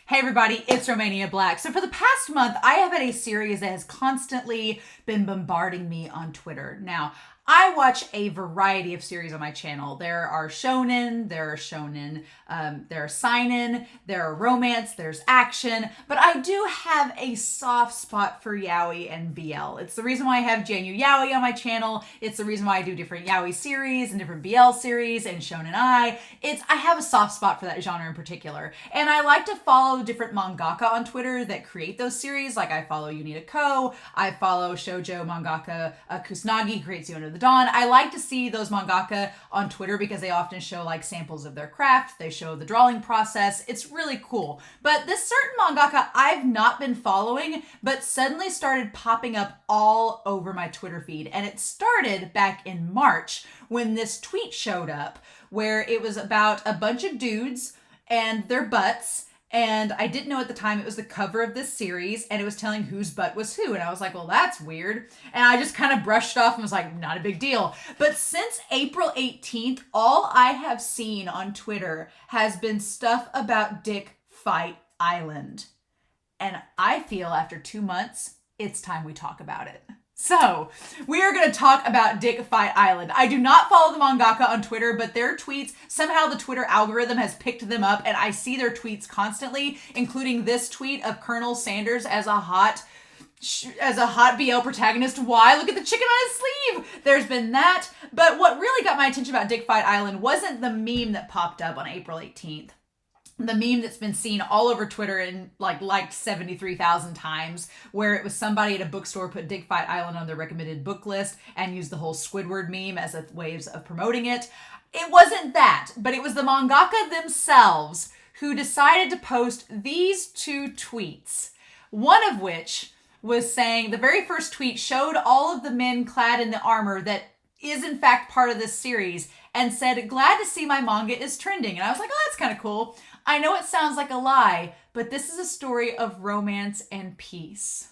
Hey everybody, it's Romania Black. So for the past month, I have had a series that has constantly been bombarding me on Twitter. Now, I watch a variety of series on my channel. There are shonen, there are seinen, there are romance, there's action, but I do have a soft spot for yaoi and BL. It's the reason why I have Janu Yaoi on my channel. It's the reason why I do different yaoi series and different BL series and shonen I have a soft spot for that genre in particular. And I like to follow different mangaka on Twitter that create those series. Like I follow Unita Ko, I follow shoujo mangaka Kusanagi, creates You Under the Dawn. I like to see those mangaka on Twitter because they often show like samples of their craft. They show the drawing process. It's really cool. But this certain mangaka I've not been following, but suddenly started popping up all over my Twitter feed. And it started back in March when this tweet showed up where it was about a bunch of dudes and their butts. And I didn't know at the time it was the cover of this series and it was telling whose butt was who. And I was like, well, that's weird. And I just kind of brushed it off and was like, not a big deal. But since April 18th, all I have seen on Twitter has been stuff about Dick Fight Island. And I feel after 2 months, it's time we talk about it. So, we are going to talk about Dick Fight Island. I do not follow the mangaka on Twitter, but their tweets, somehow the Twitter algorithm has picked them up, and I see their tweets constantly, including this tweet of Colonel Sanders as a hot BL protagonist. Why? Look at the chicken on his sleeve! There's been that, but what really got my attention about Dick Fight Island wasn't the meme that popped up on April 18th. The meme that's been seen all over Twitter and liked 73,000 times, where it was somebody at a bookstore put Dick Fight Island on their recommended book list and used the whole Squidward meme as a ways of promoting it. It wasn't that, but it was the mangaka themselves who decided to post these two tweets. One of which was saying, the very first tweet showed all of the men clad in the armor that is in fact part of this series and said, glad to see my manga is trending. And I was like, oh, that's kind of cool. I know it sounds like a lie, but this is a story of romance and peace.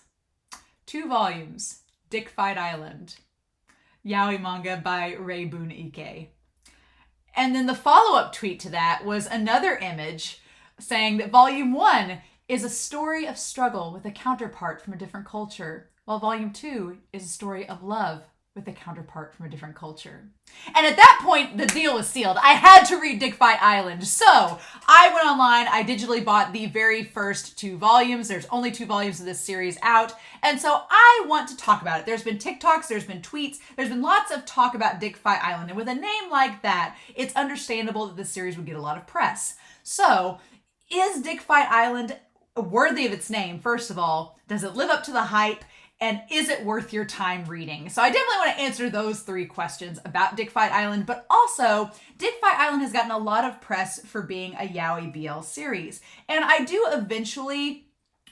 2 volumes, Dick Fight Island, yaoi manga by Rei Bun Ike. And then the follow-up tweet to that was another image saying that volume 1 is a story of struggle with a counterpart from a different culture, while volume 2 is a story of love with a counterpart from a different culture. And at that point, the deal was sealed. I had to read Dick Fight Island. So I went online, I digitally bought the very first 2 volumes. There's only 2 volumes of this series out. And so I want to talk about it. There's been TikToks, there's been tweets, there's been lots of talk about Dick Fight Island. And with a name like that, it's understandable that this series would get a lot of press. So is Dick Fight Island worthy of its name? First of all, does it live up to the hype? And is it worth your time reading? So I definitely want to answer those 3 questions about Dick Fight Island, but also Dick Fight Island has gotten a lot of press for being a yaoi BL series. And I do eventually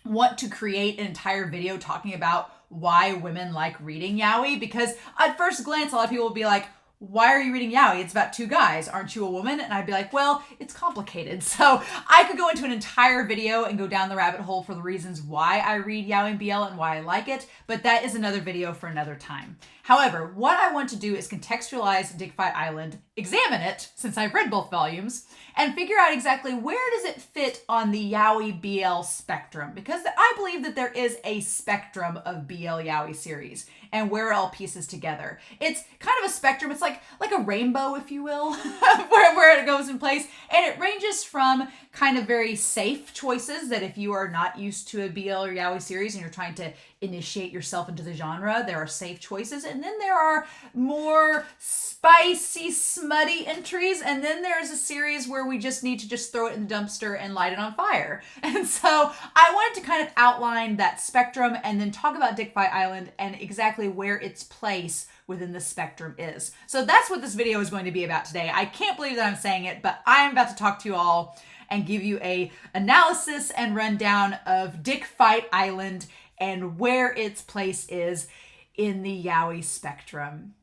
want to create an entire video talking about why women like reading yaoi, because at first glance, a lot of people will be like, why are you reading yaoi? It's about 2 guys. Aren't you a woman? And I'd be like, well, it's complicated. So I could go into an entire video and go down the rabbit hole for the reasons why I read yaoi and BL and why I like it, but that is another video for another time. However, what I want to do is contextualize Dick Fight Island, examine it, since I've read both volumes, and figure out exactly where does it fit on the yaoi BL spectrum, because I believe that there is a spectrum of BL yaoi series and where it all pieces together. It's kind of a spectrum. It's like a rainbow, if you will, where it goes in place. And it ranges from kind of very safe choices that if you are not used to a BL or yaoi series and you're trying to initiate yourself into the genre, there are safe choices. And then there are more spicy, smutty entries. And then there's a series where we just need to just throw it in the dumpster and light it on fire. And so I wanted to kind of outline that spectrum and then talk about Dick Fight Island and exactly where its place within the spectrum is. So that's what this video is going to be about today. I can't believe that I'm saying it, but I am about to talk to you all and give you a analysis and rundown of Dick Fight Island and where its place is in the yaoi spectrum.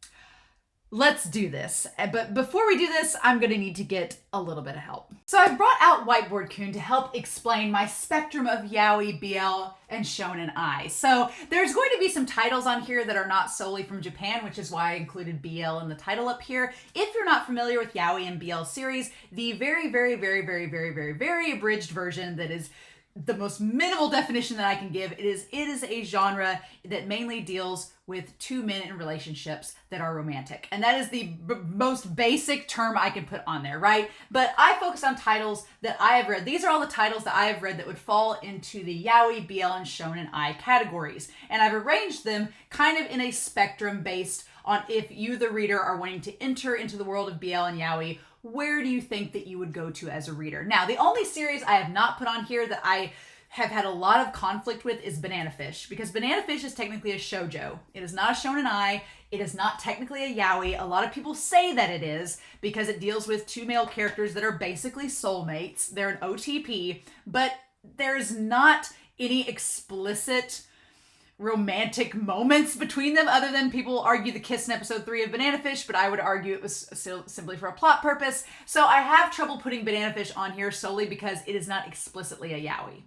Let's do this. But before we do this, I'm going to need to get a little bit of help. So I brought out Whiteboard Kun to help explain my spectrum of yaoi, BL, and shonen ai. So there's going to be some titles on here that are not solely from Japan, which is why I included BL in the title up here. If you're not familiar with yaoi and BL series, the very, very, very, very, very, very, very abridged version that is the most minimal definition that I can give, it is a genre that mainly deals with two men in relationships that are romantic. And that is the most basic term I can put on there, right? But I focus on titles that I have read. These are all the titles that I have read that would fall into the Yaoi, BL, and Shonen Ai categories. And I've arranged them kind of in a spectrum based on if you, the reader, are wanting to enter into the world of BL and Yaoi, where do you think that you would go to as a reader? Now, the only series I have not put on here that I have had a lot of conflict with is Banana Fish, because Banana Fish is technically a shoujo. It is not a shonen ai. It is not technically a yaoi. A lot of people say that it is because it deals with two male characters that are basically soulmates. They're an OTP, but there's not any explicit romantic moments between them, other than people argue the kiss in episode 3 of Banana Fish, but I would argue it was still simply for a plot purpose. So I have trouble putting Banana Fish on here solely because it is not explicitly a yaoi.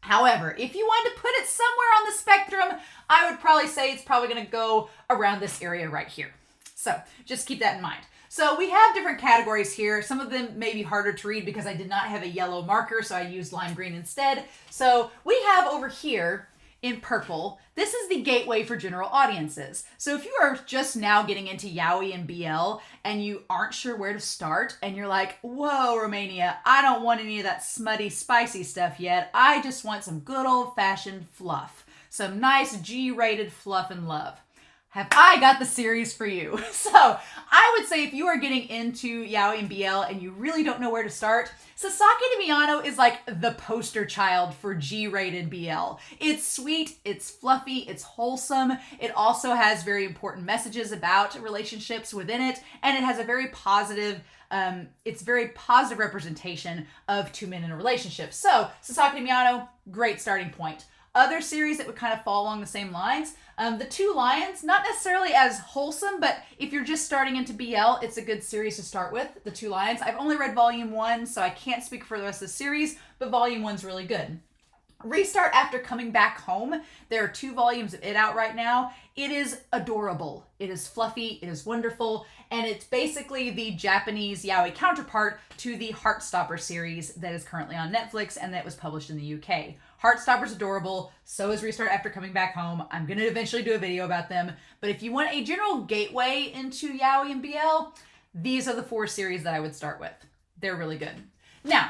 However, if you wanted to put it somewhere on the spectrum, I would probably say it's probably going to go around this area right here. So just keep that in mind. So we have different categories here. Some of them may be harder to read because I did not have a yellow marker, so I used lime green instead. So we have over here in purple, this is the gateway for general audiences. So if you are just now getting into Yaoi and BL and you aren't sure where to start and you're like, whoa, Romania, I don't want any of that smutty, spicy stuff yet. I just want some good old-fashioned fluff. Some nice G-rated fluff and love. Have I got the series for you? So I would say if you are getting into Yaoi and BL and you really don't know where to start, Sasaki to Miyano is like the poster child for G-rated BL. It's sweet, it's fluffy, it's wholesome. It also has very important messages about relationships within it, and it has a very positive representation of two men in a relationship. So Sasaki to Miyano, great starting point. Other series that would kind of fall along the same lines, The Two Lions, not necessarily as wholesome, but if you're just starting into BL, it's a good series to start with, The Two Lions. I've only read volume 1, so I can't speak for the rest of the series, but volume 1's really good. Restart After Coming Back Home. There are 2 volumes of it out right now. It is adorable. It is fluffy. It is wonderful. And it's basically the Japanese yaoi counterpart to the Heartstopper series that is currently on Netflix and that was published in the UK. Heartstopper's adorable. So is Restart After Coming Back Home. I'm going to eventually do a video about them. But if you want a general gateway into yaoi and BL, these are the 4 series that I would start with. They're really good. Now,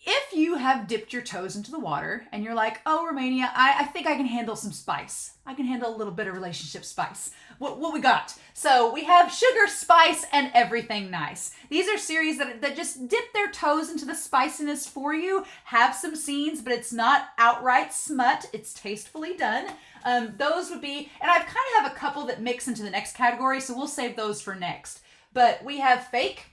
if you have dipped your toes into the water and you're like, oh, Romania, I think I can handle some spice. I can handle a little bit of relationship spice. What we got? So we have Sugar, Spice, and Everything Nice. These are series that just dip their toes into the spiciness for you, have some scenes, but it's not outright smut. It's tastefully done. Those would be, and I've kind of have a couple that mix into the next category, so we'll save those for next. But we have Fake.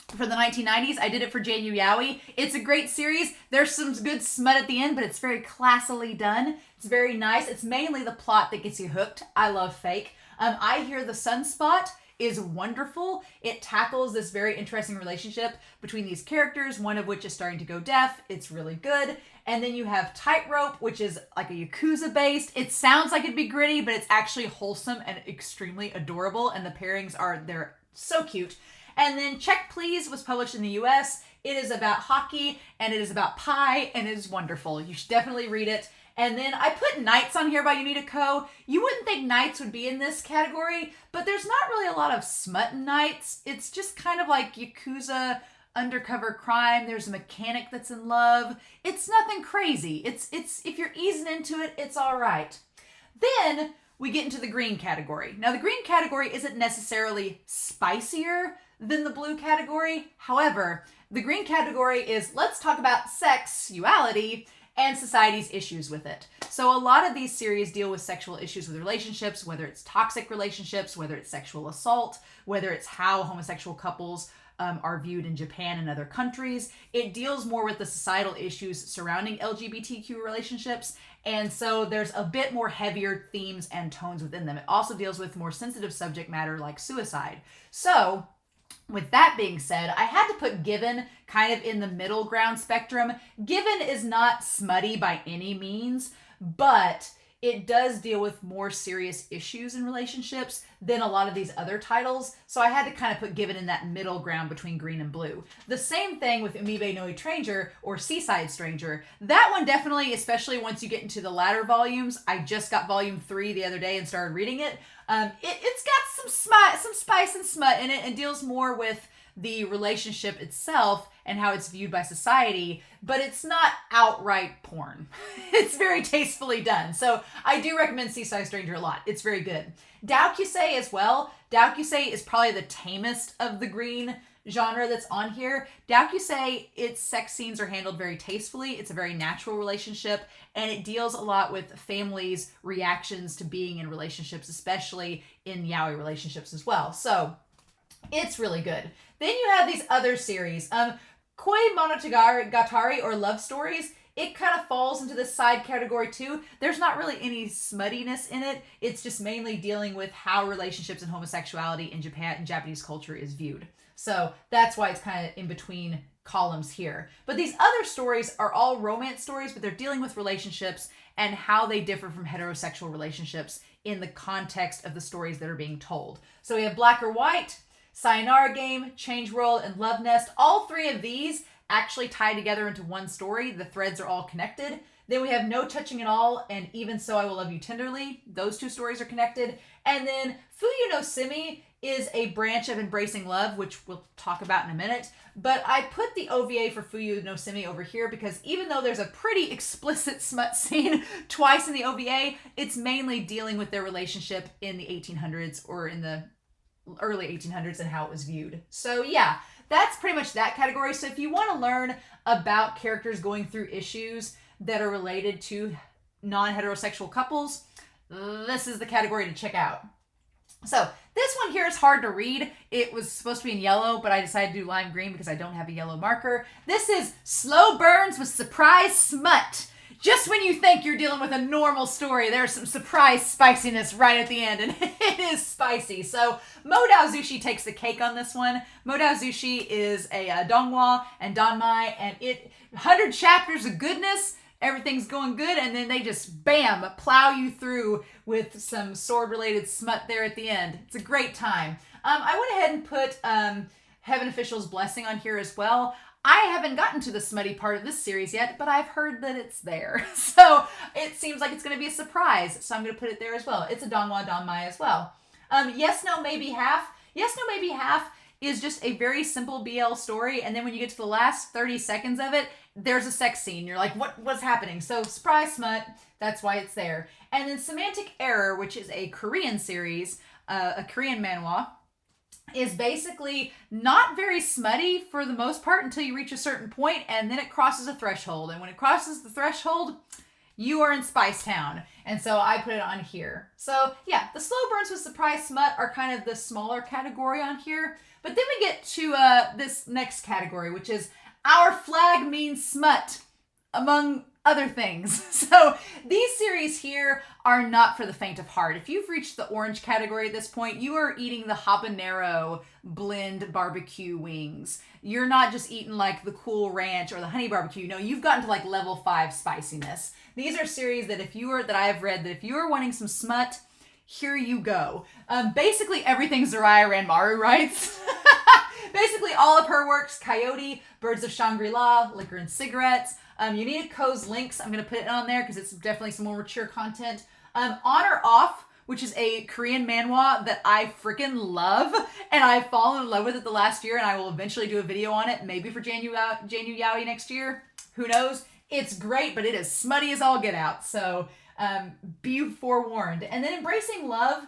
For the 1990s, I did it for JU Yaoi. It's a great series. There's some good smut at the end, but it's very classily done. It's very nice. It's mainly the plot that gets you hooked. I love Fake. I Hear the Sunspot is wonderful. It tackles this very interesting relationship between these characters, one of which is starting to go deaf. It's really good. And then you have Tightrope, which is like a Yakuza based. It sounds like it'd be gritty, but it's actually wholesome and extremely adorable. And the pairings they're so cute. And then Check Please was published in the US. It is about hockey and it is about pie and it is wonderful. You should definitely read it. And then I put Knights on here by Unita Co. You wouldn't think Knights would be in this category, but there's not really a lot of smut in Knights. It's just kind of like Yakuza undercover crime. There's a mechanic that's in love. It's nothing crazy. It's if you're easing into it, it's all right. Then we get into the green category. Now the green category isn't necessarily spicier than the blue category. However, the green category is let's talk about sexuality and society's issues with it. So a lot of these series deal with sexual issues with relationships, whether it's toxic relationships, whether it's sexual assault, whether it's how homosexual couples are viewed in Japan and other countries. It deals more with the societal issues surrounding LGBTQ relationships. And so there's a bit more heavier themes and tones within them. It also deals with more sensitive subject matter like suicide. So with that being said, I had to put Given kind of in the middle ground spectrum. Given is not smutty by any means, but it does deal with more serious issues in relationships than a lot of these other titles. So I had to kind of give it in that middle ground between green and blue. The same thing with Umibe no Stranger or Seaside Stranger. That one definitely, especially once you get into the latter volumes, I just got volume 3 the other day and started reading it. It's got some spice and smut in it and deals more with the relationship itself and how it's viewed by society, but it's not outright porn. It's very tastefully done. So I do recommend Seaside Stranger a lot. It's very good. Daokusei as well. Daokusei is probably the tamest of the green genre that's on here. Daokusei, its sex scenes are handled very tastefully. It's a very natural relationship, and it deals a lot with families' reactions to being in relationships, especially in yaoi relationships as well. So it's really good. Then you have these other series. Koi Monogatari or Love Stories. It kind of falls into this side category too. There's not really any smuttiness in it. It's just mainly dealing with how relationships and homosexuality in Japan and Japanese culture is viewed. So that's why it's kind of in between columns here. But these other stories are all romance stories, but they're dealing with relationships and how they differ from heterosexual relationships in the context of the stories that are being told. So we have Black or White, Sayonara Game, Change World, and Love Nest. All 3 of these actually tie together into one story. The threads are all connected. Then we have No Touching at All and Even So I Will Love You Tenderly. Those 2 stories are connected. And then Fuyu no Simi is a branch of Embracing Love, which we'll talk about in a minute. But I put the OVA for Fuyu no Simi over here because even though there's a pretty explicit smut scene twice in the OVA, it's mainly dealing with their relationship in the 1800s or in the early 1800s and how it was viewed. So yeah, that's pretty much that category. So if you want to learn about characters going through issues that are related to non-heterosexual couples, this is the category to check out. So this one here is hard to read. It was supposed to be in yellow, but I decided to do lime green because I don't have a yellow marker. This is Slow Burns with Surprise Smut. Just when you think you're dealing with a normal story, there's some surprise spiciness right at the end, and it is spicy. So Modao Zushi takes the cake on this one. Modao Zushi is a donghua and danmai, and 100 chapters of goodness. Everything's going good, and then they just, bam, plow you through with some sword-related smut there at the end. It's a great time. I went ahead and put Heaven Official's Blessing on here as well. I haven't gotten to the smutty part of this series yet, but I've heard that it's there. So it seems like it's going to be a surprise, so I'm going to put it there as well. It's a donghua danmai as well. Yes, No, Maybe Half. Yes, No, Maybe Half is just a very simple BL story, and then when you get to the last 30 seconds of it, there's a sex scene. You're like, what's happening? So surprise smut, that's why it's there. And then Semantic Error, which is a Korean series, a Korean manhwa, is basically not very smutty for the most part until you reach a certain point, and then it crosses a threshold. And when it crosses the threshold, you are in Spice Town. And so I put it on here. So yeah, the Slow Burns with Surprise Smut are kind of the smaller category on here. But then we get to this next category, which is Our Flag Means Smut, among other things. So these series here are not for the faint of heart. If you've reached the orange category at this point, you are eating the habanero blend barbecue wings. You're not just eating like the Cool Ranch or the honey barbecue. No, you've gotten to like level 5 spiciness. These are series that that I have read that if you are wanting some smut, here you go. Basically everything Zariah Ranmaru writes. Basically all of her works: Coyote, Birds of Shangri-La, Liquor and Cigarettes. Unita Ko's links, I'm going to put it on there because it's definitely some more mature content. On or Off, which is a Korean manhwa that I freaking love, and I've fallen in love with it the last year, and I will eventually do a video on it, maybe for Janu Yaoi next year. Who knows? It's great, but it is smutty as all get out, so be forewarned. And then Embracing Love.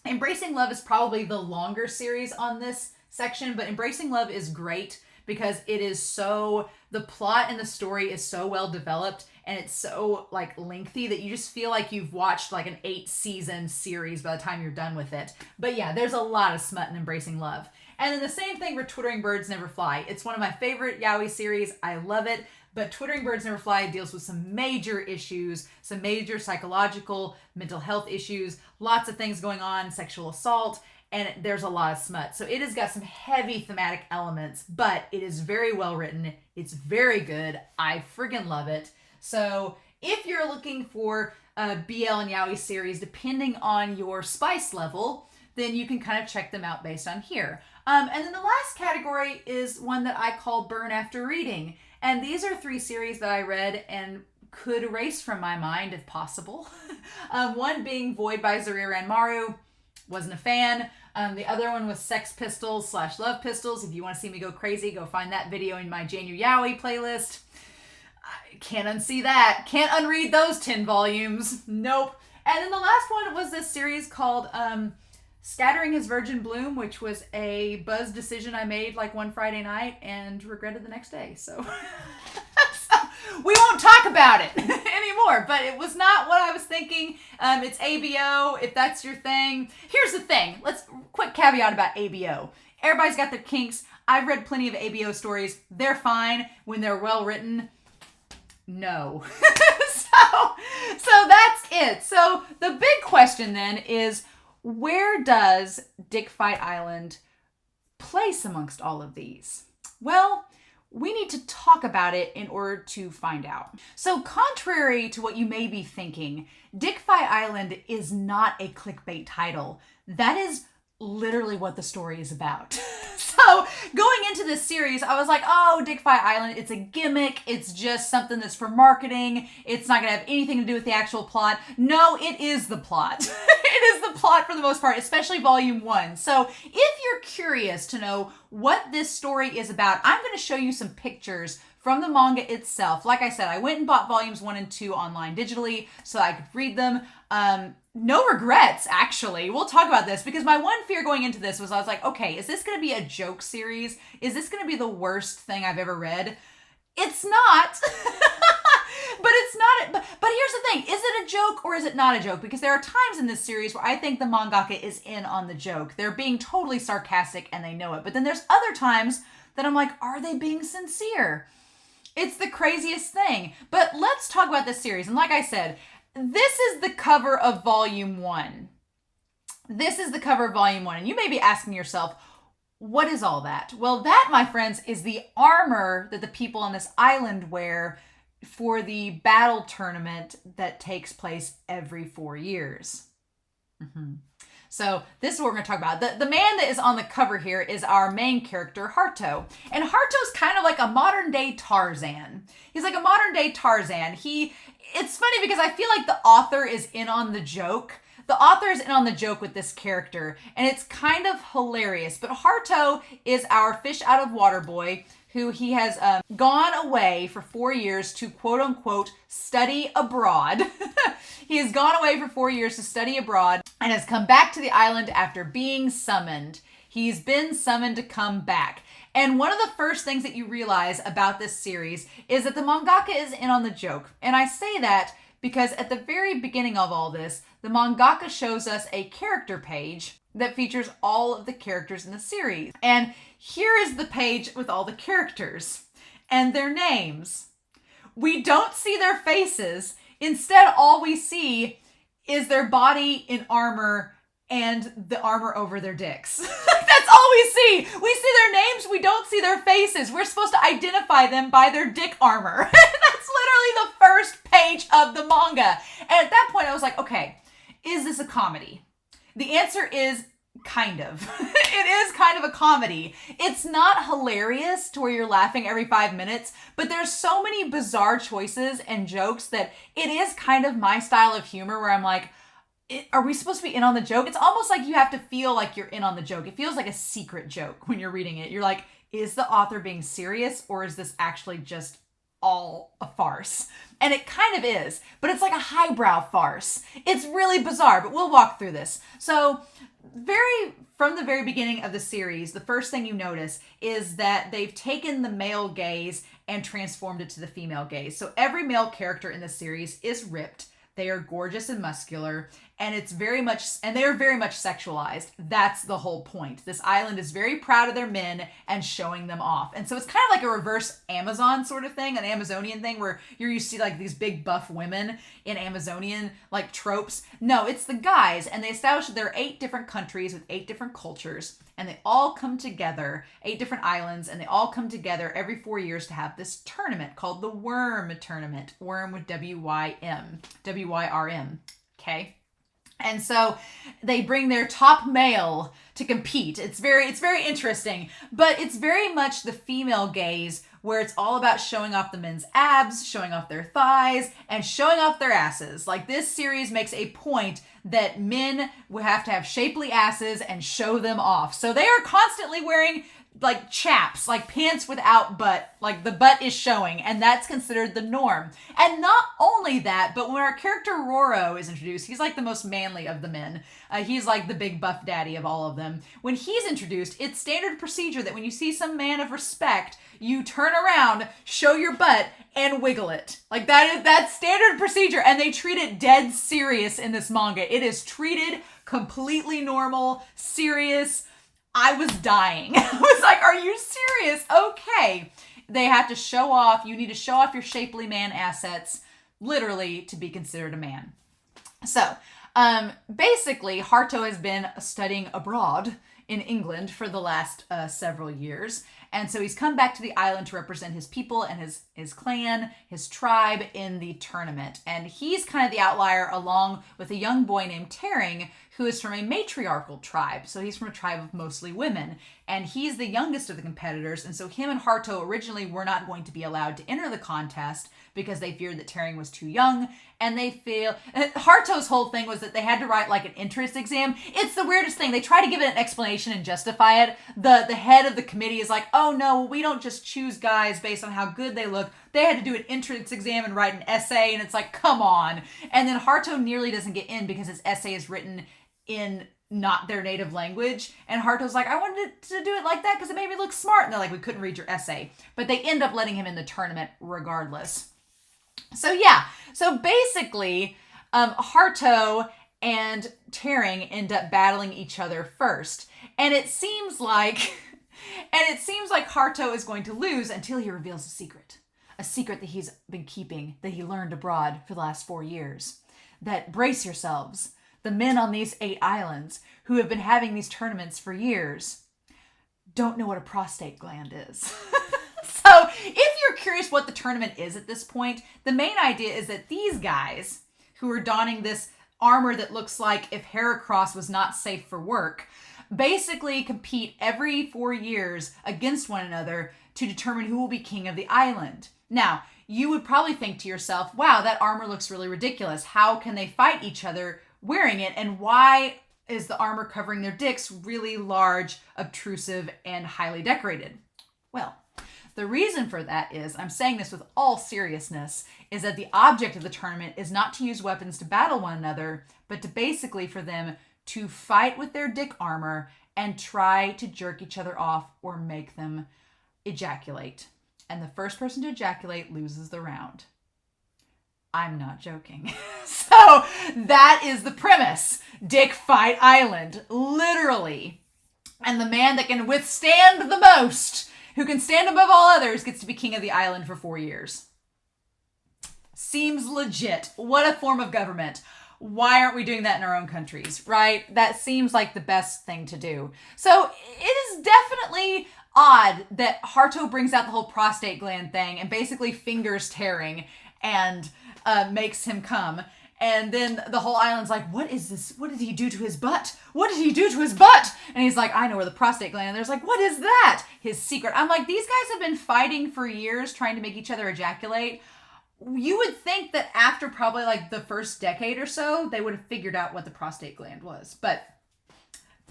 Embracing Love is probably the longer series on this section, but Embracing Love is great because it is so, the plot and the story is so well developed, and it's so like lengthy that you just feel like you've watched like an 8-season series by the time you're done with it. But yeah, there's a lot of smut in Embracing Love. And then the same thing for Twittering Birds Never Fly. It's one of my favorite yaoi series. I love it. But Twittering Birds Never Fly deals with some major issues, some major psychological, mental health issues, lots of things going on, sexual assault, and there's a lot of smut. So it has got some heavy thematic elements, but it is very well written. It's very good. I friggin' love it. So if you're looking for a BL and Yaoi series, depending on your spice level, then you can kind of check them out based on here. And then the last category is one that I call Burn After Reading. And these are 3 series that I read and could erase from my mind if possible. One being Void by Zarira and Maru. Wasn't a fan. The other one was Sex Pistols / Love Pistols. If you want to see me go crazy, go find that video in my Janu Yaoi playlist. I can't unsee that. Can't unread those 10 volumes. Nope. And then the last one was this series called Scattering His Virgin Bloom, which was a buzz decision I made like one Friday night and regretted the next day. So, we won't talk about it anymore, but it was not what I was thinking. It's ABO, if that's your thing. Here's the thing. Quick caveat about ABO. Everybody's got their kinks. I've read plenty of ABO stories. They're fine when they're well written. No. so that's it. So the big question then is, where does Dick Fight Island place amongst all of these? Well, we need to talk about it in order to find out. So contrary to what you may be thinking, Dick Fight Island is not a clickbait title. That is literally what the story is about. So going into this series, I was like, oh, Dick Fight Island, it's a gimmick. It's just something that's for marketing. It's not going to have anything to do with the actual plot. No, it is the plot. It is the plot for the most part, especially volume 1. So if you're curious to know what this story is about, I'm going to show you some pictures from the manga itself. Like I said, I went and bought volumes 1 and 2 online digitally so I could read them. No regrets, actually. We'll talk about this because my one fear going into this was I was like, okay, is this going to be a joke series? Is this going to be the worst thing I've ever read? It's not. But it's not. But here's the thing. Is it a joke or is it not a joke? Because there are times in this series where I think the mangaka is in on the joke. They're being totally sarcastic and they know it. But then there's other times that I'm like, are they being sincere? It's the craziest thing. But let's talk about this series. And like I said, this is the cover of volume 1. This is the cover of volume 1. And you may be asking yourself, what is all that? Well, that, my friends, is the armor that the people on this island wear for the battle tournament that takes place every 4 years. So this is what we're going to talk about. The man that is on the cover here is our main character, Haruto. And Haruto's kind of like a modern day Tarzan. He's like a modern day Tarzan. It's funny because I feel like the author is in on the joke. The author is in on the joke with this character, and it's kind of hilarious. But Haruto is our fish out of water boy who he has gone away for 4 years to quote unquote study abroad. He has gone away for 4 years to study abroad and has come back to the island after being summoned. He's been summoned to come back. And one of the first things that you realize about this series is that the mangaka is in on the joke. And I say that because at the very beginning of all this, the mangaka shows us a character page that features all of the characters in the series. And here is the page with all the characters and their names. We don't see their faces. Instead, all we see is their body in armor and the armor over their dicks. That's all we see. We see their names. We don't see their faces. We're supposed to identify them by their dick armor. That's literally the first page of the manga. And at that point, I was like, okay, is this a comedy? The answer is kind of. It is kind of a comedy. It's not hilarious to where you're laughing every 5 minutes, but there's so many bizarre choices and jokes that it is kind of my style of humor where I'm like, are we supposed to be in on the joke? It's almost like you have to feel like you're in on the joke. It feels like a secret joke when you're reading it. You're like, is the author being serious or is this actually just all a farce? And it kind of is, but it's like a highbrow farce. It's really bizarre, but we'll walk through this. So from the very beginning of the series, the first thing you notice is that they've taken the male gaze and transformed it to the female gaze. So every male character in the series is ripped. They are gorgeous and muscular, and they are very much sexualized. That's the whole point. This island is very proud of their men and showing them off. And so it's kind of like a reverse Amazon sort of thing, an Amazonian thing where you're used to like these big buff women in Amazonian like tropes. No, it's the guys, and they established that there are 8 different countries with 8 different cultures, and they all come together, 8 different islands, and they all come together every 4 years to have this tournament called the Worm Tournament. Worm with W-Y-M, W-Y-R-M, okay? And so they bring their top male to compete. It's very interesting, but it's very much the female gaze where it's all about showing off the men's abs, showing off their thighs, and showing off their asses. Like, this series makes a point that men will have to have shapely asses and show them off. So they are constantly wearing like chaps, like pants without butt, like the butt is showing, and that's considered the norm. And not only that, but when our character Roro is introduced, he's like the most manly of the men. He's like the big buff daddy of all of them. When he's introduced, it's standard procedure that when you see some man of respect, you turn around, show your butt, and wiggle it. Like, that's standard procedure, and they treat it dead serious in this manga. It is treated completely normal, serious. I was dying. I was like, are you serious? Okay. They have to show off. You need to show off your shapely man assets, literally, to be considered a man. So, basically, Haruto has been studying abroad in England for the last several years. And so he's come back to the island to represent his people and his clan, his tribe in the tournament. And he's kind of the outlier, along with a young boy named Tering, who is from a matriarchal tribe. So he's from a tribe of mostly women. And he's the youngest of the competitors. And so him and Haruto originally were not going to be allowed to enter the contest because they feared that Tering was too young. And they feel... Haruto's whole thing was that they had to write like an entrance exam. It's the weirdest thing. They try to give it an explanation and justify it. The head of the committee is like, oh no, we don't just choose guys based on how good they look. They had to do an entrance exam and write an essay. And it's like, come on. And then Haruto nearly doesn't get in because his essay is written in not their native language. And Haruto's like, I wanted to do it like that because it made me look smart. And they're like, we couldn't read your essay. But they end up letting him in the tournament regardless. So yeah, so basically, Haruto and Tering end up battling each other first. And it seems like Haruto is going to lose until he reveals a secret that he's been keeping, that he learned abroad for the last 4 years. That, brace yourselves, the men on these 8 islands who have been having these tournaments for years don't know what a prostate gland is. So if you're curious what the tournament is at this point, the main idea is that these guys who are donning this armor that looks like if Heracross was not safe for work, basically compete every 4 years against one another to determine who will be king of the island. Now, you would probably think to yourself, wow, that armor looks really ridiculous. How can they fight each other wearing it? And why is the armor covering their dicks really large, obtrusive, and highly decorated? Well, the reason for that is, I'm saying this with all seriousness, is that the object of the tournament is not to use weapons to battle one another, but to basically for them to fight with their dick armor and try to jerk each other off or make them ejaculate. And the first person to ejaculate loses the round. I'm not joking. So that is the premise. Dick Fight Island, literally. And the man that can withstand the most, who can stand above all others, gets to be king of the island for 4 years. Seems legit. What a form of government. Why aren't we doing that in our own countries, right? That seems like the best thing to do. So it is definitely odd that Haruto brings out the whole prostate gland thing and basically fingers Tering and makes him come. And then the whole island's like, what is this? What did he do to his butt? What did he do to his butt? And he's like, I know where the prostate gland is. They're like, what is that? His secret. I'm like, these guys have been fighting for years trying to make each other ejaculate. You would think that after probably like the first decade or so, they would have figured out what the prostate gland was. But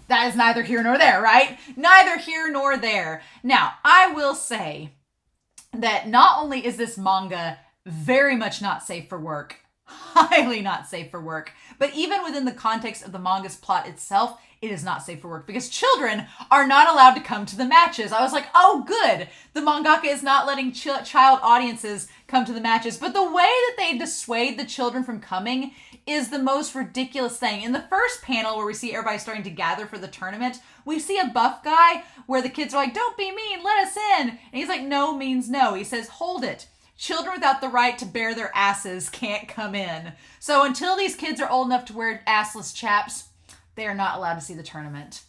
that is neither here nor there, right? Neither here nor there. Now, I will say that not only is this manga very much not safe for work, highly not safe for work, but even within the context of the manga's plot itself, it is not safe for work because children are not allowed to come to the matches. I was like, oh, good. The mangaka is not letting child audiences come to the matches. But the way that they dissuade the children from coming is the most ridiculous thing. In the first panel where we see everybody starting to gather for the tournament, we see a buff guy where the kids are like, don't be mean, let us in. And he's like, no means no. He says, hold it. Children without the right to bare their asses can't come in. So until these kids are old enough to wear assless chaps, they are not allowed to see the tournament.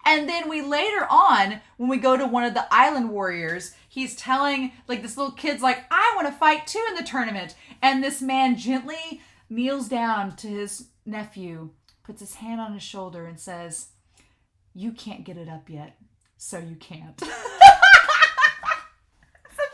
And then we later on, when we go to one of the island warriors, he's telling, like, this little kid's like, I want to fight too in the tournament. And this man gently kneels down to his nephew, puts his hand on his shoulder and says, you can't get it up yet, so you can't.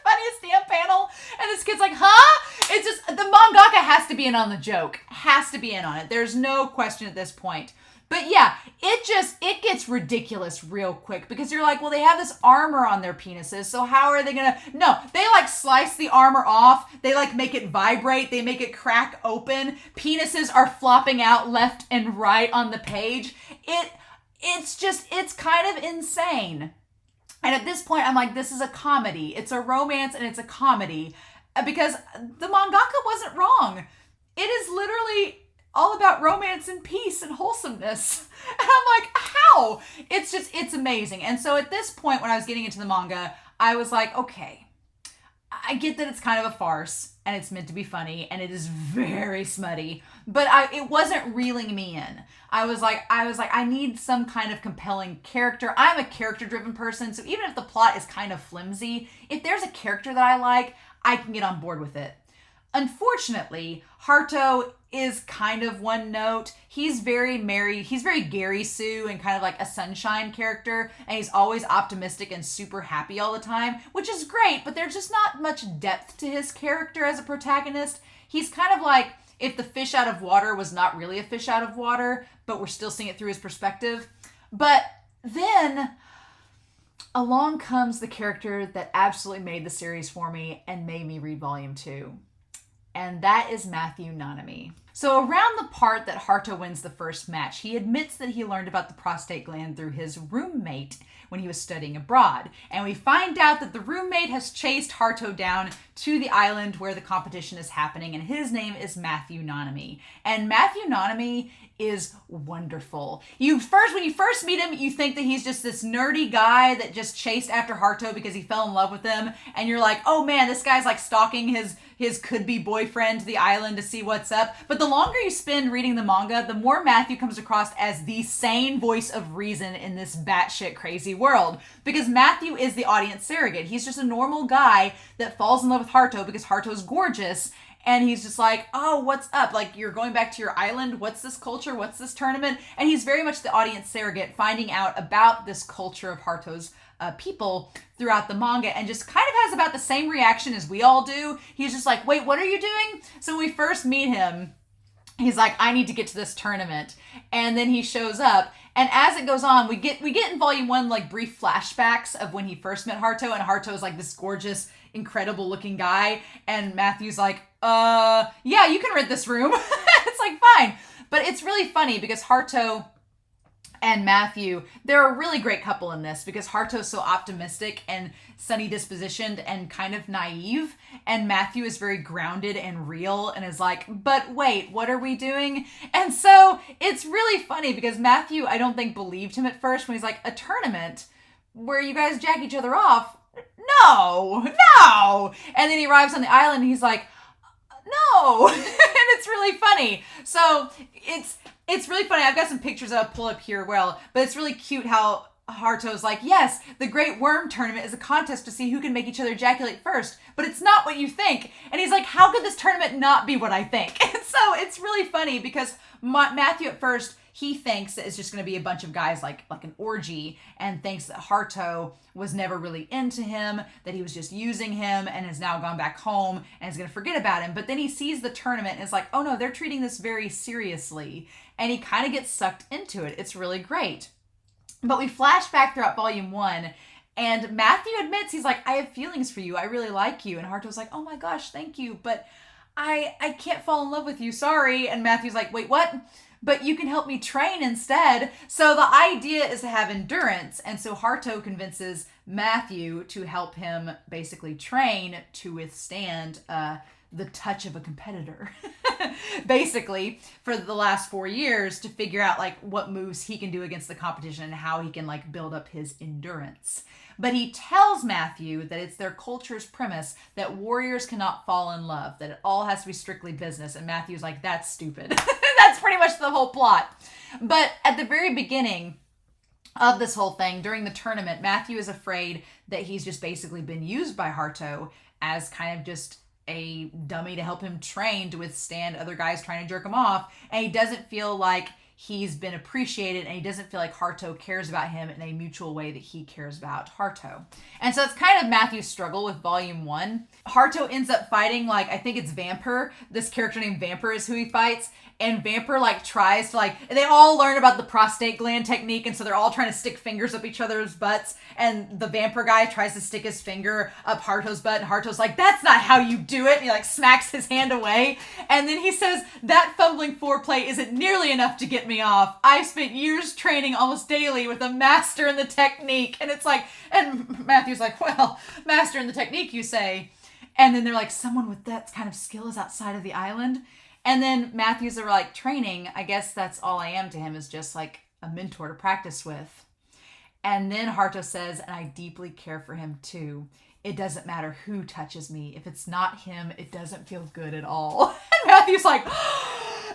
Funniest damn panel. And this kid's like, huh? It's just, the mangaka has to be in on the joke. Has to be in on it. There's no question at this point. But yeah, it gets ridiculous real quick because you're like, well, they have this armor on their penises, so how are they gonna, no, they like slice the armor off, they like make it vibrate, they make it crack open, penises are flopping out left and right on the page. It's kind of insane. And at this point, I'm like, this is a comedy. It's a romance and it's a comedy. Because the mangaka wasn't wrong. It is literally all about romance and peace and wholesomeness. And I'm like, how? It's amazing. And so at this point, when I was getting into the manga, I was like, okay, I get that it's kind of a farce and it's meant to be funny and it is very smutty, but it wasn't reeling me in. I was like, I need some kind of compelling character. I'm a character-driven person, so even if the plot is kind of flimsy, if there's a character that I like, I can get on board with it. Unfortunately, Haruto is kind of one note. He's very Gary Sue and kind of like a sunshine character, and he's always optimistic and super happy all the time, which is great, but there's just not much depth to his character as a protagonist. He's kind of like if the fish out of water was not really a fish out of water, but we're still seeing it through his perspective. But then along comes the character that absolutely made the series for me and made me read volume 2. And that is Matthew Nanami. So around the part that Haruto wins the first match, he admits that he learned about the prostate gland through his roommate when he was studying abroad. And we find out that the roommate has chased Haruto down to the island where the competition is happening, and his name is Matthew Nanami. And Matthew Nanami is wonderful. When you first meet him, you think that he's just this nerdy guy that just chased after Haruto because he fell in love with him, and you're like, oh man, this guy's like stalking his could-be boyfriend to the island to see what's up. But the longer you spend reading the manga, the more Matthew comes across as the sane voice of reason in this batshit crazy world. Because Matthew is the audience surrogate. He's just a normal guy that falls in love with Haruto because Haruto's gorgeous. And he's just like, oh, what's up? Like, you're going back to your island? What's this culture? What's this tournament? And he's very much the audience surrogate, finding out about this culture of Haruto's people throughout the manga, and just kind of has about the same reaction as we all do. He's just like, wait, what are you doing? So when we first meet him, he's like, I need to get to this tournament. And then he shows up. And as it goes on, we get in volume 1, like brief flashbacks of when he first met Haruto, and Haruto's like this gorgeous, incredible looking guy. And Matthew's like, yeah, you can rent this room. It's like, fine. But it's really funny because Haruto and Matthew, they're a really great couple in this because Haruto's so optimistic and sunny dispositioned and kind of naive, and Matthew is very grounded and real and is like, but wait, what are we doing? And so it's really funny because Matthew, I don't think, believed him at first when he's like, a tournament where you guys jack each other off? No. And then he arrives on the island and he's like, no. And it's really funny. So it's really funny. I've got some pictures that I'll pull up here, but it's really cute how Haruto's like, yes, the Great Worm Tournament is a contest to see who can make each other ejaculate first, but it's not what you think. And he's like, how could this tournament not be what I think? And so it's really funny because Matthew at first, he thinks that it's just going to be a bunch of guys like an orgy, and thinks that Haruto was never really into him, that he was just using him and has now gone back home and is going to forget about him. But then he sees the tournament and is like, oh no, they're treating this very seriously. And he kind of gets sucked into it. It's really great. But we flash back throughout volume 1, and Matthew admits, he's like, I have feelings for you. I really like you. And Haruto's like, oh my gosh, thank you. But I can't fall in love with you. Sorry. And Matthew's like, wait, what? But you can help me train instead. So the idea is to have endurance. And so Haruto convinces Matthew to help him basically train to withstand the touch of a competitor. Basically, for the last 4 years, to figure out like what moves he can do against the competition and how he can like build up his endurance. But he tells Matthew that it's their culture's premise that warriors cannot fall in love, that it all has to be strictly business. And Matthew's like, that's stupid. That's pretty much the whole plot. But at the very beginning, of this whole thing. During the tournament, Matthew is afraid that he's just basically been used by Harto as kind of just a dummy to help him train to withstand other guys trying to jerk him off. And he doesn't feel like he's been appreciated, and he doesn't feel like Harto cares about him in a mutual way that he cares about Harto. And so it's kind of Matthew's struggle with Volume 1. Harto ends up fighting, like, I think it's Vampire. This character named Vampire is who he fights. And Vampire, like, tries to, like, they all learn about the prostate gland technique, and so they're all trying to stick fingers up each other's butts, and the Vampire guy tries to stick his finger up Harto's butt, and Harto's like, that's not how you do it, and he, like, smacks his hand away, and then he says, that fumbling foreplay isn't nearly enough to get me off. I've spent years training almost daily with a master in the technique, and it's like, and Matthew's like, well, master in the technique, you say, and then they're like, someone with that kind of skill is outside of the island. And then Matthews are like, training, I guess that's all I am to him, is just like a mentor to practice with. And then Harto says, and I deeply care for him too. It doesn't matter who touches me. If it's not him, it doesn't feel good at all. And Matthew's like,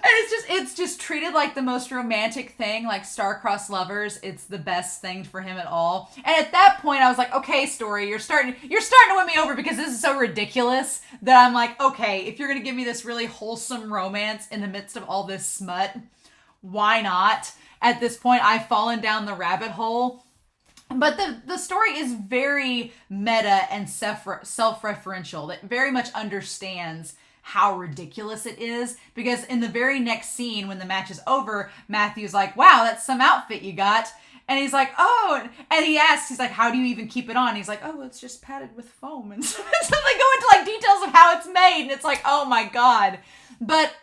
and it's just treated like the most romantic thing, like star-crossed lovers. It's the best thing for him at all. And at that point, I was like, okay, story, you're starting to win me over, because this is so ridiculous that I'm like, okay, if you're gonna give me this really wholesome romance in the midst of all this smut, why not? At this point, I've fallen down the rabbit hole. But the story is very meta and self-referential. That very much understands how ridiculous it is, because in the very next scene when the match is over, Matthew's like, wow, that's some outfit you got. And he's like, oh, and he asks, he's like, how do you even keep it on? He's like, oh, it's just padded with foam. And so they go into like details of how it's made, and it's like, oh my God. But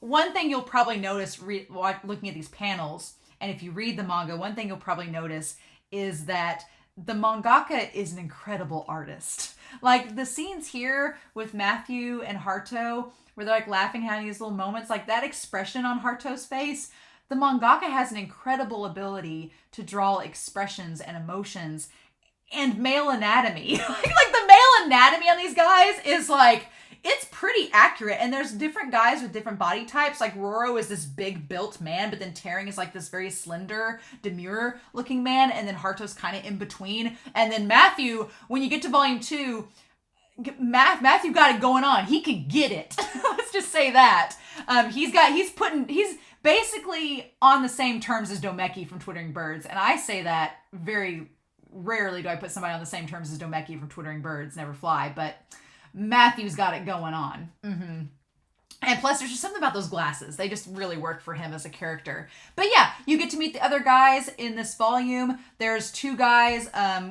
one thing you'll probably notice looking at these panels, and if you read the manga, one thing you'll probably notice is that the mangaka is an incredible artist. Like, the scenes here with Matthew and Harto, where they're like laughing, having these little moments, like that expression on Harto's face, the mangaka has an incredible ability to draw expressions and emotions and male anatomy. like the male anatomy on these guys is like, it's pretty accurate. And there's different guys with different body types. Like Roro is this big built man, but then Tearing is like this very slender, demure looking man. And then Harto's kind of in between. And then Matthew, when you get to volume 2, Matthew got it going on. He could get it. Let's just say that. He's basically on the same terms as Domeki from Twittering Birds. And I say that very rarely do I put somebody on the same terms as Domeki from Twittering Birds, Never Fly, but Matthew's got it going on. Mm-hmm. And plus, there's just something about those glasses. They just really work for him as a character. But yeah, you get to meet the other guys in this volume. There's 2 guys.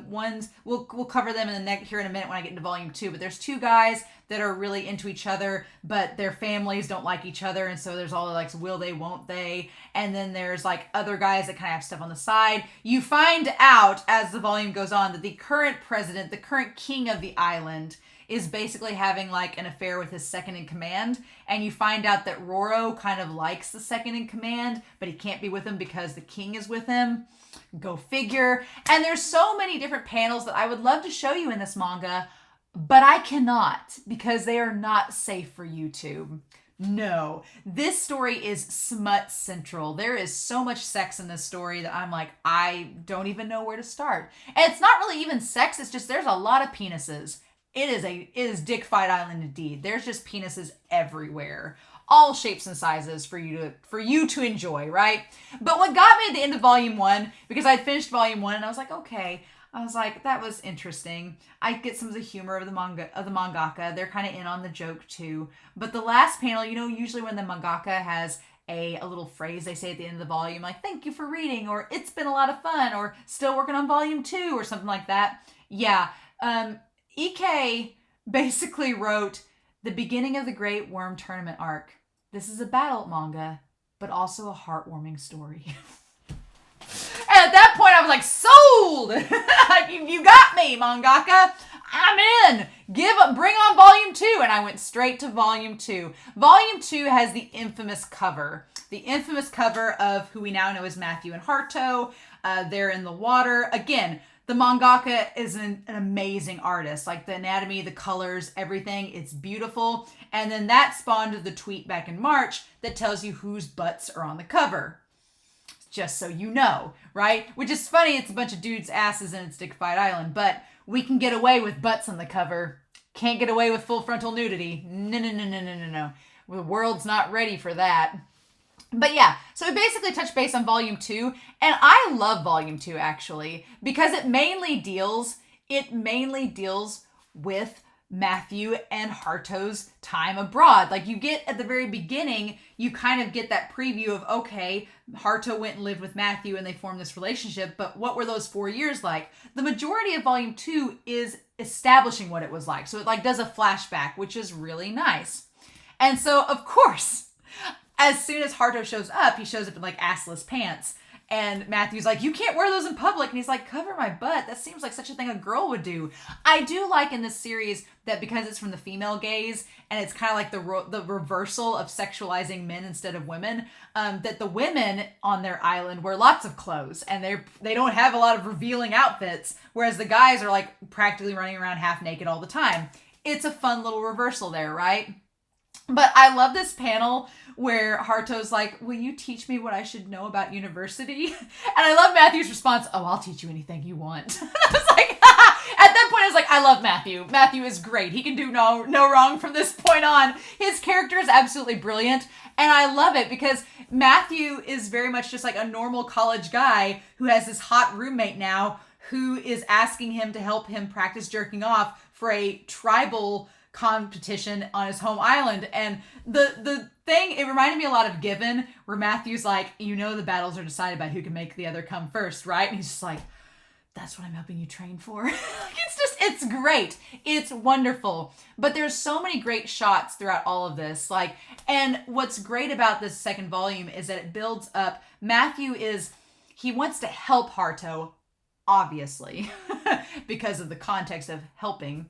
We'll cover them here in a minute when I get into volume 2. But there's 2 guys that are really into each other, but their families don't like each other. And so there's all the like, will they, won't they? And then there's like other guys that kind of have stuff on the side. You find out as the volume goes on that the current president, the current king of the island, is basically having like an affair with his second in command. And you find out that Roro kind of likes the second in command, but he can't be with him because the king is with him. Go figure. And there's so many different panels that I would love to show you in this manga, but I cannot, because they are not safe for YouTube. No, this story is smut central. There is so much sex in this story that I'm like, I don't even know where to start. And it's not really even sex. It's just, there's a lot of penises. It is Dick Fight Island indeed. There's just penises everywhere. All shapes and sizes for you to enjoy, right? But what got me at the end of volume 1, because I'd finished volume 1 and I was like, okay. I was like, that was interesting. I get some of the humor of the mangaka. They're kind of in on the joke too. But the last panel, usually when the mangaka has a little phrase they say at the end of the volume, like, thank you for reading, or it's been a lot of fun, or still working on volume 2, or something like that. Yeah. Ike basically wrote the beginning of the Great Worm Tournament arc. This is a battle manga, but also a heartwarming story. And at that point, I was like, sold! you got me, mangaka. I'm in. Bring on volume 2. And I went straight to volume 2. Volume 2 has the infamous cover. The infamous cover of who we now know as Matthew and Harto. They're in the water. Again, the mangaka is an amazing artist. Like the anatomy, the colors, everything. It's beautiful. And then that spawned the tweet back in March that tells you whose butts are on the cover. just so you know, right? Which is funny, it's a bunch of dudes' asses and it's Dickified Island, but we can get away with butts on the cover. Can't get away with full frontal nudity. No, no, no, no, no, no, no. The world's not ready for that. But yeah, so we basically touch base on Volume 2, and I love Volume 2, actually, because it mainly deals with Matthew and Harto's time abroad. Like, you get, at the very beginning, you kind of get that preview of, okay, Harto went and lived with Matthew and they formed this relationship, but what were those 4 years like? The majority of Volume 2 is establishing what it was like. So it like does a flashback, which is really nice. And so, of course, as soon as Harto shows up, he shows up in like assless pants. And Matthew's like, you can't wear those in public. And he's like, cover my butt. That seems like such a thing a girl would do. I do like in this series that because it's from the female gaze and it's kind of like the reversal of sexualizing men instead of women, that the women on their island wear lots of clothes and they don't have a lot of revealing outfits, whereas the guys are like practically running around half naked all the time. It's a fun little reversal there, right? But I love this panel where Harto's like, will you teach me what I should know about university? And I love Matthew's response, oh, I'll teach you anything you want. I was like, at that point, I was like, I love Matthew. Matthew is great. He can do no wrong from this point on. His character is absolutely brilliant. And I love it because Matthew is very much just like a normal college guy who has this hot roommate now who is asking him to help him practice jerking off for a tribal competition on his home island. And the thing, it reminded me a lot of Given, where Matthew's like, you know, the battles are decided by who can make the other come first, right? And he's just like, that's what I'm helping you train for. It's great. It's wonderful. But there's so many great shots throughout all of this. Like, and what's great about this second volume is that it builds up. He wants to help Harto, obviously, because of the context of helping.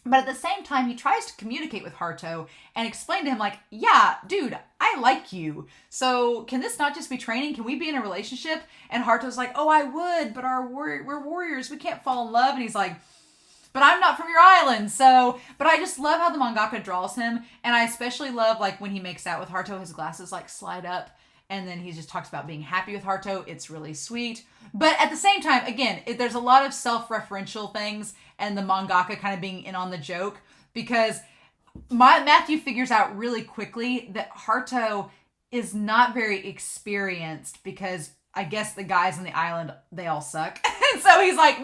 But at the same time, he tries to communicate with Harto and explain to him, like, yeah, dude, I like you. So can this not just be training? Can we be in a relationship? And Harto's like, oh, I would, but we're warriors. We can't fall in love. And he's like, but I'm not from your island. So, but I just love how the mangaka draws him. And I especially love, like, when he makes out with Harto, his glasses, like, slide up. And then he just talks about being happy with Harto. It's really sweet. But at the same time, again, there's a lot of self-referential things and the mangaka kind of being in on the joke because Matthew figures out really quickly that Harto is not very experienced because I guess the guys on the island, they all suck. And so he's like,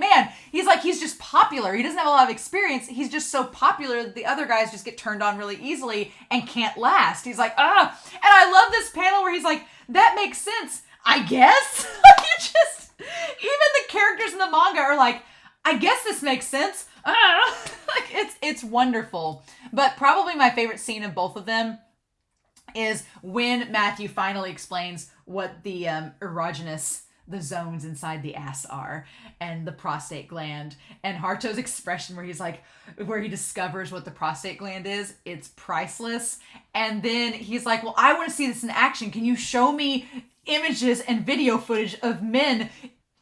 he's just popular. He doesn't have a lot of experience. He's just so popular that the other guys just get turned on really easily and can't last. He's like, ah. And I love this panel where he's like, that makes sense, I guess. Even the characters in the manga are like, I guess this makes sense. Like, it's wonderful. But probably my favorite scene of both of them is when Matthew finally explains what the the zones inside the ass are and the prostate gland, and Harto's expression where he discovers what the prostate gland is. It's priceless. And then he's like, well, I want to see this in action. Can you show me images and video footage of men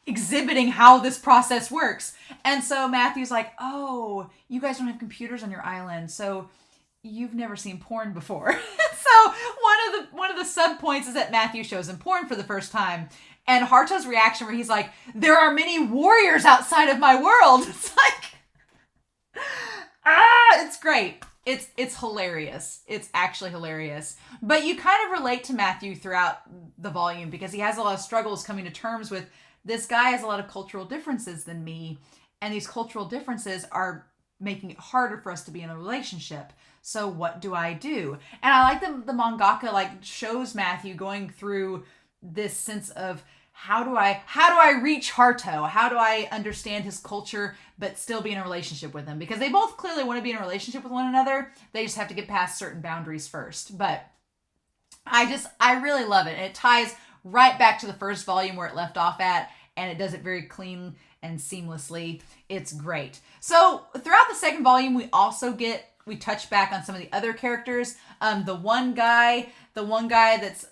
exhibiting how this process works? And so Matthew's like, oh, you guys don't have computers on your island, so you've never seen porn before. So one of the sub points is that Matthew shows him porn for the first time. And Harto's reaction where he's like, there are many warriors outside of my world. It's like, it's great. It's hilarious. It's actually hilarious. But you kind of relate to Matthew throughout the volume because he has a lot of struggles coming to terms with this guy has a lot of cultural differences than me. And these cultural differences are making it harder for us to be in a relationship. So what do I do? And I like the mangaka like shows Matthew going through this sense of how do I reach Harto? How do I understand his culture but still be in a relationship with him? Because they both clearly want to be in a relationship with one another. They just have to get past certain boundaries first. But I really love it. And it ties right back to the first volume where it left off at, and it does it very clean and seamlessly. It's great. So throughout the second volume, we touch back on some of the other characters. The one guy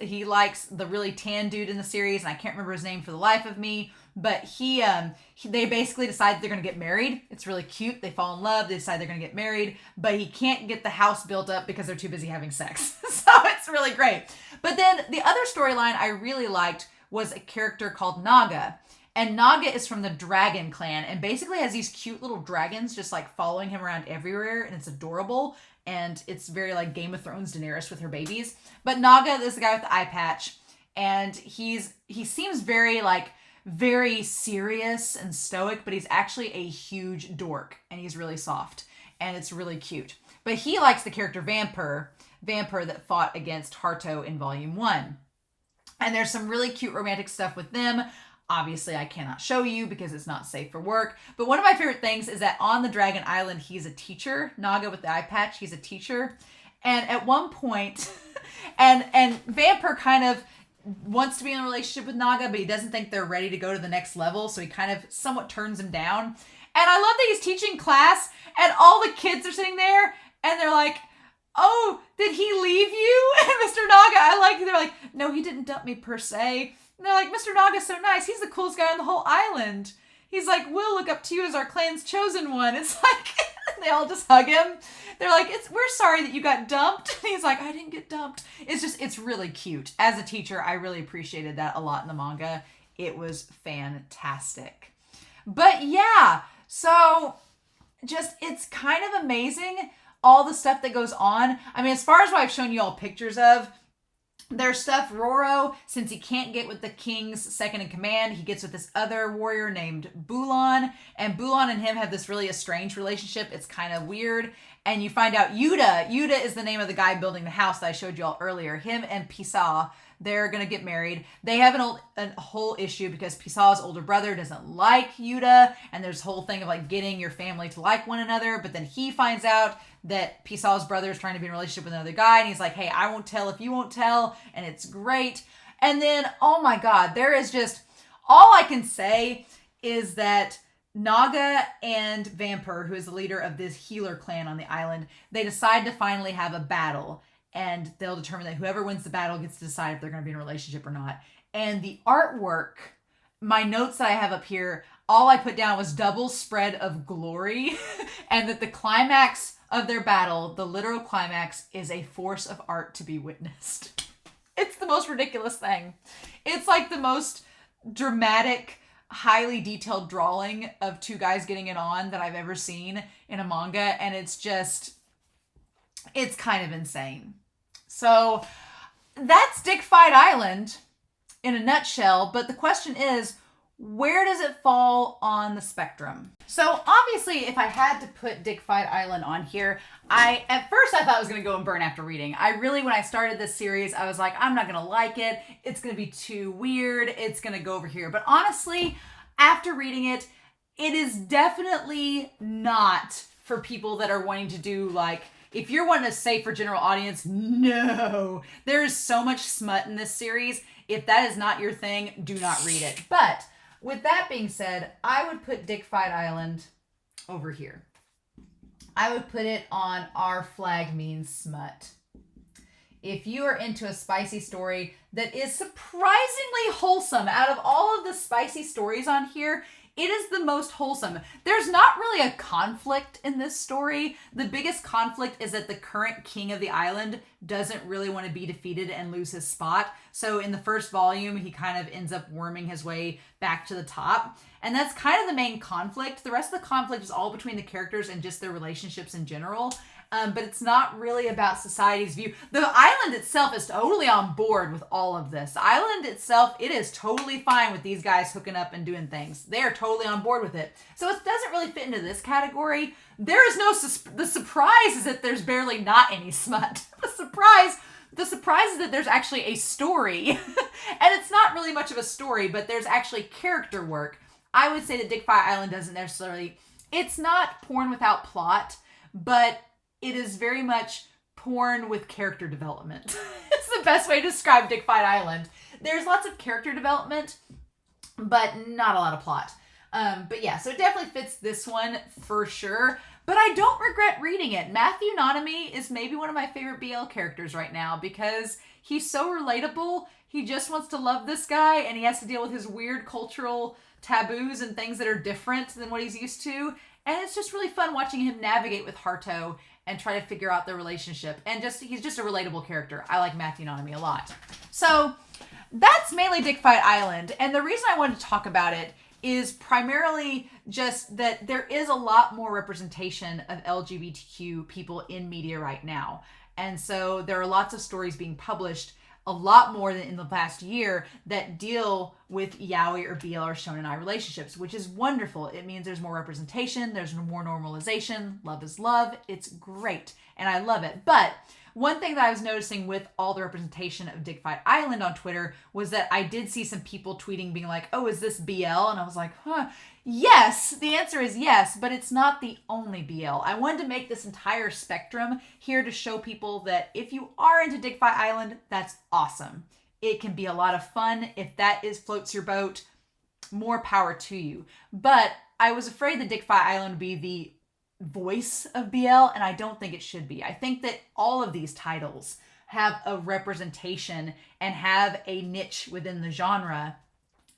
he likes, the really tan dude in the series, and I can't remember his name for the life of me, but they basically decide that they're going to get married. It's really cute. They fall in love. They decide they're going to get married, but he can't get the house built up because they're too busy having sex. So it's really great. But then the other storyline I really liked was a character called Naga. And Naga is from the dragon clan and basically has these cute little dragons just like following him around everywhere, and it's adorable. And it's very like Game of Thrones Daenerys with her babies. But Naga is the guy with the eye patch, and he seems very serious and stoic, but he's actually a huge dork, and he's really soft, and it's really cute. But he likes the character Vampire that fought against Harto in Volume 1. And there's some really cute romantic stuff with them. Obviously, I cannot show you because it's not safe for work. But one of my favorite things is that on the Dragon Island, he's a teacher. Naga with the eye patch, he's a teacher. And at one point, and Vampire kind of wants to be in a relationship with Naga, but he doesn't think they're ready to go to the next level. So he kind of somewhat turns him down. And I love that he's teaching class and all the kids are sitting there and they're like, "Oh, did he leave you?" And Mr. Naga, they're like, "No, he didn't dump me per se." And they're like, "Mr. Naga's so nice. He's the coolest guy on the whole island." He's like, "We'll look up to you as our clan's chosen one." It's like, they all just hug him. They're like, "We're sorry that you got dumped." And he's like, "I didn't get dumped." It's really cute. As a teacher, I really appreciated that a lot in the manga. It was fantastic. But yeah, so just, it's kind of amazing all the stuff that goes on. I mean, as far as what I've shown you all pictures of, there's stuff Roro, since he can't get with the king's second in command, he gets with this other warrior named Bulan, and Bulan and him have this really estranged relationship. It's kind of weird. And you find out Yuta is the name of the guy building the house that I showed you all earlier. Him and Pisa, they're going to get married. They have a whole issue because Pisa's older brother doesn't like Yuta, and there's a whole thing of like getting your family to like one another, but then he finds out that Pisa's brother is trying to be in a relationship with another guy, and he's like, "Hey, I won't tell if you won't tell," and it's great. And then, oh my god, there is just, all I can say is that Naga and Vampire, who is the leader of this healer clan on the island, they decide to finally have a battle, and they'll determine that whoever wins the battle gets to decide if they're going to be in a relationship or not. And the artwork, my notes that I have up here, all I put down was double spread of glory, and that the climax of their battle, the literal climax, is a force of art to be witnessed. It's the most ridiculous thing. It's like the most dramatic, highly detailed drawing of two guys getting it on that I've ever seen in a manga, and it's kind of insane. So that's Dick Fight Island in a nutshell, but the question is, where does it fall on the spectrum? So obviously, if I had to put Dick Fight Island on here, at first I thought it was going to go and burn after reading. When I started this series, I was like, I'm not going to like it. It's going to be too weird. It's going to go over here. But honestly, after reading it, it is definitely not for people that are wanting to do like, if you're wanting to say for general audience, no. There is so much smut in this series. If that is not your thing, do not read it. But with that being said, I would put Dick Fight Island over here. I would put it on Our Flag Means Smut. If you are into a spicy story that is surprisingly wholesome, out of all of the spicy stories on here, it is the most wholesome. There's not really a conflict in this story. The biggest conflict is that the current king of the island doesn't really want to be defeated and lose his spot. So in the first volume, he kind of ends up worming his way back to the top. And that's kind of the main conflict. The rest of the conflict is all between the characters and just their relationships in general. But it's not really about society's view. The island itself is totally on board with all of this. The island itself, it is totally fine with these guys hooking up and doing things. They are totally on board with it. So it doesn't really fit into this category. There is no, the surprise is that there's barely not any smut. The surprise is that there's actually a story. And it's not really much of a story, but there's actually character work. I would say that Dick Fight Island doesn't necessarily, it's not porn without plot, but it is very much porn with character development. It's the best way to describe Dick Fight Island. There's lots of character development, but not a lot of plot. But yeah, so it definitely fits this one for sure. But I don't regret reading it. Matthew Nanami is maybe one of my favorite BL characters right now because he's so relatable. He just wants to love this guy, and he has to deal with his weird cultural taboos and things that are different than what he's used to. And it's just really fun watching him navigate with Harto and try to figure out their relationship. And he's just a relatable character. I like Matthew Nanami a lot. So that's mainly Dick Fight Island. And the reason I wanted to talk about it is primarily just that there is a lot more representation of LGBTQ people in media right now. And so there are lots of stories being published, a lot more than in the past year, that deal with yaoi or BL or shonen ai relationships, which is wonderful. It means there's more representation, there's more normalization. Love is love. It's great. And I love it. But one thing that I was noticing with all the representation of Dick Fight Island on Twitter was that I did see some people tweeting being like, oh, is this BL? And I was like, yes, the answer is yes, but it's not the only BL. I wanted to make this entire spectrum here to show people that if you are into Dick Fight Island, that's awesome. It can be a lot of fun. If that floats your boat, more power to you. But I was afraid that Dick Fight Island would be the voice of BL, and I don't think it should be. I think that all of these titles have a representation and have a niche within the genre,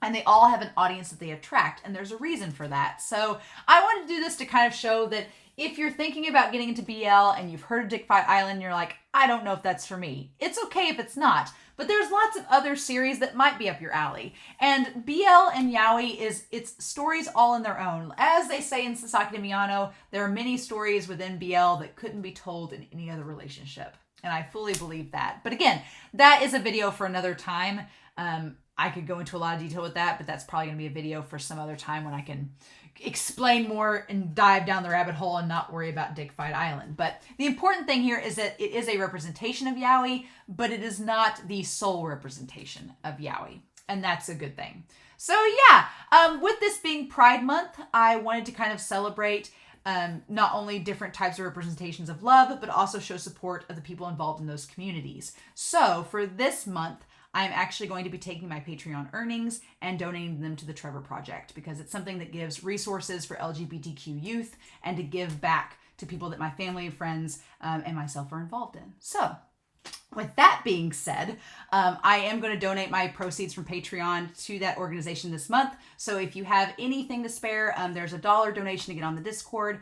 and they all have an audience that they attract, and there's a reason for that. So I wanted to do this to kind of show that if you're thinking about getting into BL and you've heard of Dick Fight Island and you're like, I don't know if that's for me, it's okay if it's not. But there's lots of other series that might be up your alley. And BL and yaoi it's stories all in their own. As they say in Sasaki de Miyano, there are many stories within BL that couldn't be told in any other relationship. And I fully believe that. But again, that is a video for another time. I could go into a lot of detail with that, but that's probably going to be a video for some other time when I can explain more and dive down the rabbit hole and not worry about Dick Fight Island. But the important thing here is that it is a representation of yaoi, but it is not the sole representation of yaoi. And that's a good thing. So yeah, with this being Pride Month, I wanted to kind of celebrate not only different types of representations of love, but also show support of the people involved in those communities. So for this month, I'm actually going to be taking my Patreon earnings and donating them to the Trevor Project because it's something that gives resources for LGBTQ youth and to give back to people that my family, friends, and myself are involved in. So with that being said, I am going to donate my proceeds from Patreon to that organization this month. So if you have anything to spare, there's a $1 donation to get on the Discord,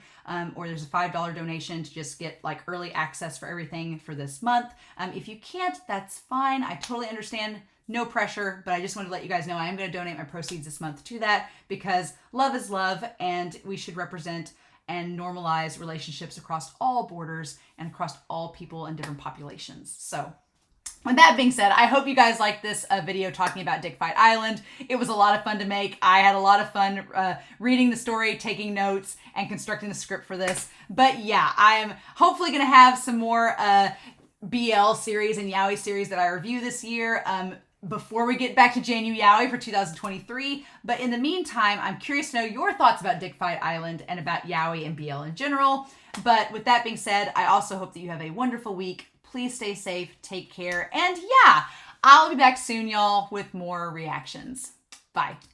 or there's a $5 donation to just get like early access for everything for this month. If you can't, that's fine. I totally understand. No pressure, but I just wanted to let you guys know I am going to donate my proceeds this month to that because love is love and we should represent and normalize relationships across all borders and across all people and different populations. So with that being said, I hope you guys liked this video talking about Dick Fight Island. It was a lot of fun to make. I had a lot of fun reading the story, taking notes, and constructing the script for this. But yeah, I am hopefully going to have some more BL series and yaoi series that I review this year before we get back to JNU Yaoi for 2023. But in the meantime, I'm curious to know your thoughts about Dick Fight Island and about yaoi and BL in general. But with that being said, I also hope that you have a wonderful week. Please stay safe, take care, and yeah, I'll be back soon, y'all, with more reactions. Bye.